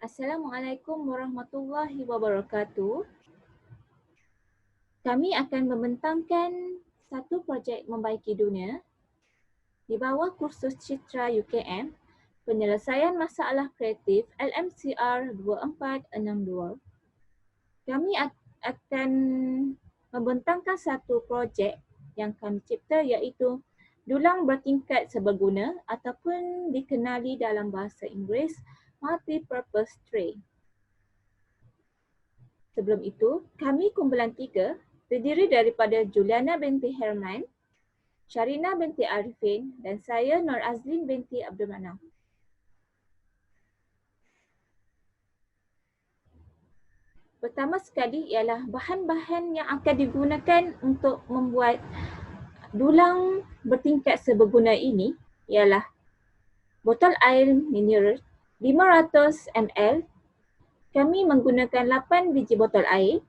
Assalamualaikum warahmatullahi wabarakatuh. Kami akan membentangkan satu projek membaiki dunia di bawah kursus Citra UKM, penyelesaian masalah kreatif LMCR 2462. Kami akan membentangkan satu projek yang kami cipta iaitu dulang bertingkat seberguna ataupun dikenali dalam bahasa Inggeris multi-purpose tray. Sebelum itu, kami kumpulan 3 terdiri daripada Juliana binti Herman, Sharina binti Arifin dan saya Nur Azlin binti Abdul Manaf. Pertama sekali ialah bahan-bahan yang akan digunakan untuk membuat dulang bertingkat seberguna ini ialah botol air mineral 500 ml. Kami menggunakan 8 biji botol air.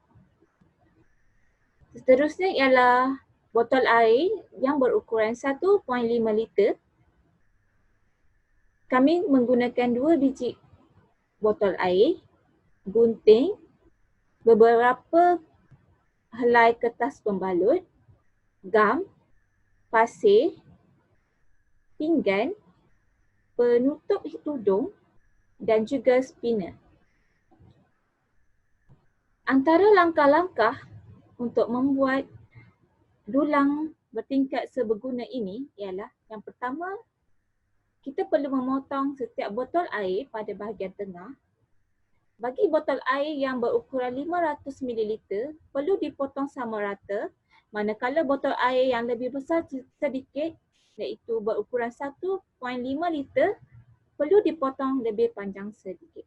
Seterusnya ialah botol air yang berukuran 1.5 liter. Kami menggunakan 2 biji botol air, gunting, beberapa helai kertas pembalut, gam, pasir, pinggan, penutup tudung dan juga spinner. Antara langkah-langkah untuk membuat dulang bertingkat seberguna ini ialah yang pertama, kita perlu memotong setiap botol air pada bahagian tengah. Bagi botol air yang berukuran 500 ml perlu dipotong sama rata, manakala botol air yang lebih besar sedikit iaitu berukuran 1.5 liter perlu dipotong lebih panjang sedikit.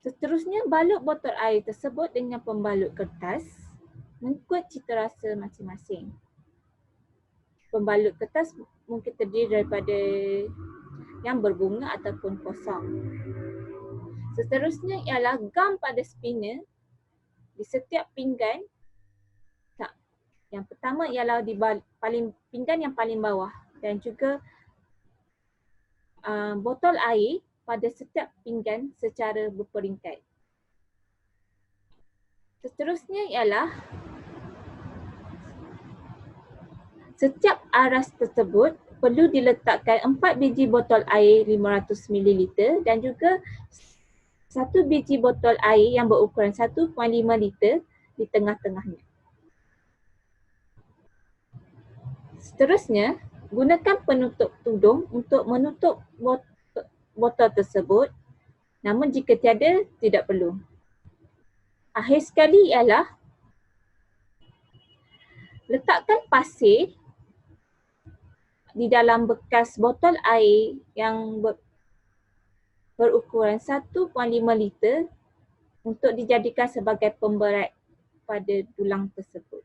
Seterusnya, balut botol air tersebut dengan pembalut kertas mengikut cita rasa masing-masing. Pembalut kertas mungkin terdiri daripada yang berbunga ataupun kosong. Seterusnya ialah gam pada spinner di setiap pinggan. Yang pertama ialah di pinggan yang paling bawah dan juga botol air pada setiap pinggan secara berperingkat. Seterusnya ialah setiap aras tersebut perlu diletakkan 4 biji botol air 500 ml dan juga 1 biji botol air yang berukuran 1.5 liter di tengah-tengahnya. Seterusnya, gunakan penutup tudung untuk menutup botol tersebut, namun jika tiada, tidak perlu. Akhir sekali ialah letakkan pasir di dalam bekas botol air yang berukuran 1.5 liter untuk dijadikan sebagai pemberat pada dulang tersebut.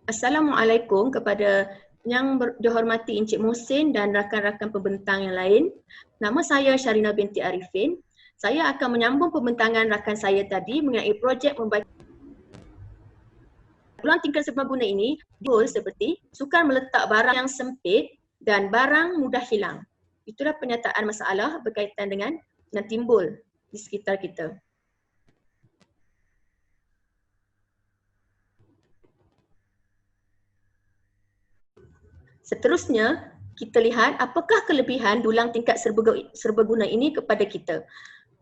Assalamualaikum kepada yang dihormati Encik Mohsin dan rakan-rakan pembentang yang lain. Nama saya Sharina binti Arifin. Saya akan menyambung pembentangan rakan saya tadi mengenai projek membaca dulang tingkat seberguna ini seperti sukar meletak barang yang sempit dan barang mudah hilang. Itulah penyataan masalah berkaitan dengan yang timbul di sekitar kita. Seterusnya, kita lihat apakah kelebihan dulang tingkat serbaguna ini kepada kita.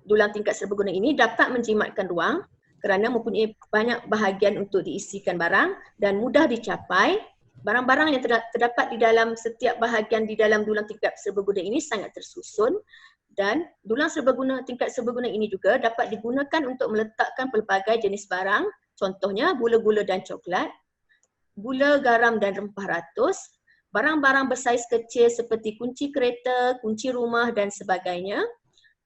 Dulang tingkat serbaguna ini dapat menjimatkan ruang kerana mempunyai banyak bahagian untuk diisikan barang dan mudah dicapai. Barang-barang yang terdapat di dalam setiap bahagian di dalam dulang tingkat serbaguna ini sangat tersusun dan dulang tingkat serbaguna ini juga dapat digunakan untuk meletakkan pelbagai jenis barang, contohnya gula-gula dan coklat, gula, garam dan rempah ratus, barang-barang bersaiz kecil seperti kunci kereta, kunci rumah dan sebagainya.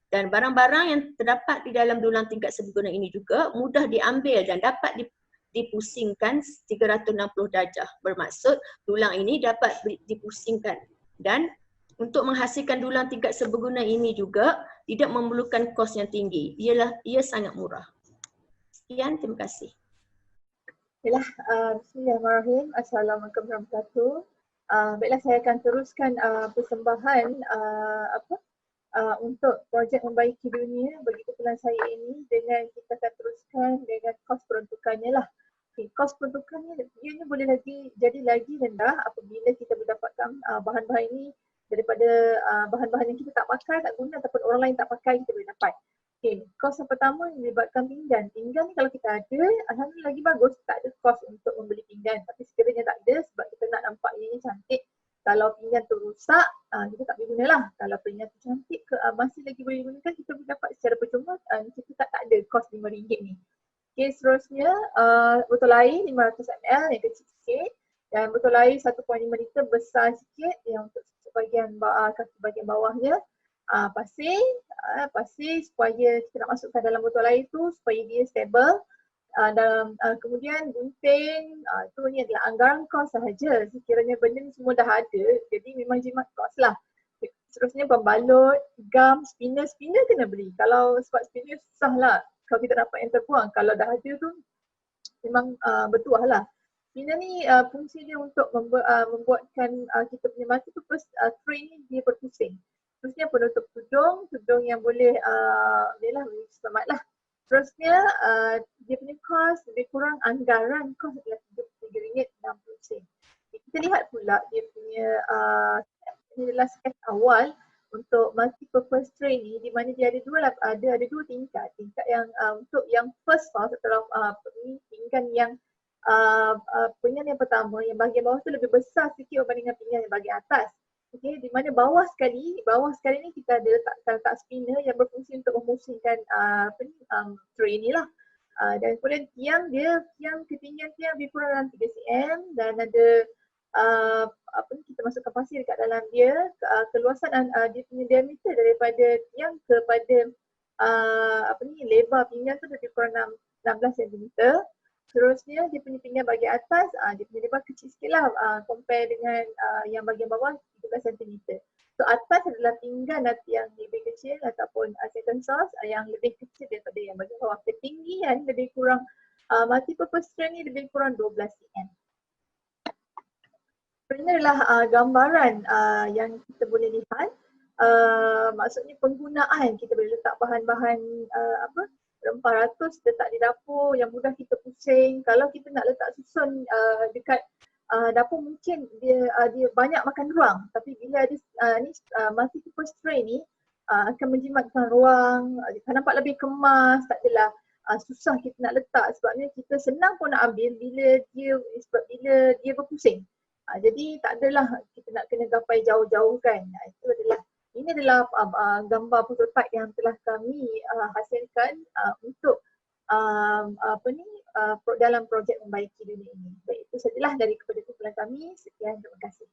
Dan barang-barang yang terdapat di dalam dulang tingkat serbaguna ini juga mudah diambil dan dapat dipusingkan 360 darjah. Bermaksud dulang ini dapat dipusingkan dan untuk menghasilkan dulang tingkat serbaguna ini juga tidak memerlukan kos yang tinggi. Ia sangat murah. Sekian, terima kasih. Baiklah, bismillahirrahmanirrahim. Assalamualaikum warahmatullahi wabarakatuh. Baiklah, saya akan teruskan persembahan untuk projek membaiki dunia bagi kumpulan saya ini dengan kita akan teruskan dengan kos peruntukannya lah. Okay, kos peruntukannya ianya boleh jadi lagi rendah apabila kita mendapatkan bahan-bahan ini daripada bahan-bahan yang kita tak pakai, tak guna ataupun orang lain tak pakai, kita boleh dapat. Okay, kos yang pertama yang melibatkan pinggan. Pinggan ni kalau kita ada, alhamdulillah lagi bagus, tak ada kos untuk membeli pinggan. Tapi sekiranya tak ada sebab kita nak nampak ianya cantik, kalau pinggan tu rosak, kita tak boleh gunalah. Kalau pinggan tu cantik, masih lagi boleh gunakan, kita boleh dapat secara percuma, kita tak ada kos RM5 ni. Okay, seterusnya botol air 500 ml yang kecil sikit dan botol air 1.5 liter besar sikit yang untuk kaki bahagian bawahnya. Pasir supaya kita nak masukkan dalam botol air tu supaya dia stable. Dan kemudian gunting, itu ni adalah anggaran kos sahaja. Sekiranya benda ni semua dah ada, jadi memang jimat kos lah. Seterusnya pembalut, gam, spinner kena beli. Kalau sebab spinner susah lah kalau kita dapat yang terbuang. Kalau dah ada tu memang bertuah lah. Spinner ni fungsi dia untuk membuatkan kita punya multi-purpose tray ni dia berpusing. Terusnya penutup tudung yang boleh selamat lah. Terusnya dia punya kos lebih kurang anggaran kos adalah RM33.60. Kita lihat pula dia punya ini adalah sketch awal untuk multi-purpose tray ni di mana dia ada dua tingkat. Tingkat yang untuk yang first file setelah pinggan yang pinggan yang pertama yang bahagian bawah tu lebih besar sikit berbanding dengan pinggan yang bahagian atas. Okay, di mana bawah sekali ni kita ada letak spinner yang berfungsi untuk memusingkan tray ni lah. Dan kemudian tiang ketinggian tiang lebih kurang dalam 3 cm dan ada kita masukkan pasir dekat dalam dia. Keluasan dia punya diameter daripada tiang kepada lebar pinggan tu lebih kurang 16 cm. Seterusnya dia punya pinggan bahagian atas, dia punya lebar kecil sikit lah compare dengan yang bahagian bawah 13 cm. So atas adalah pinggan yang lebih kecil ataupun second source yang lebih kecil daripada yang bahagian bawah. Ketinggian lebih kurang multi-purpose tray ni lebih kurang 12 cm. Ini adalah gambaran yang kita boleh lihat. Maksudnya penggunaan, kita boleh letak bahan-bahan rempah ratus letak di dapur yang mudah kita pusing. Kalau kita nak letak susun dekat dapur mungkin dia banyak makan ruang, tapi bila ada multi-purpose tray ni akan menjimatkan ruang, akan nampak lebih kemas, tak adalah susah kita nak letak sebabnya kita senang pun nak ambil bila dia berpusing. Jadi tak adalah kita nak kena gapai jauh-jauh kan. Ini adalah gambar prototype yang telah kami hasilkan untuk dalam projek membaiki dunia ini. Baik, itu sajalah dari kepada kumpulan kami. Sekian, terima kasih.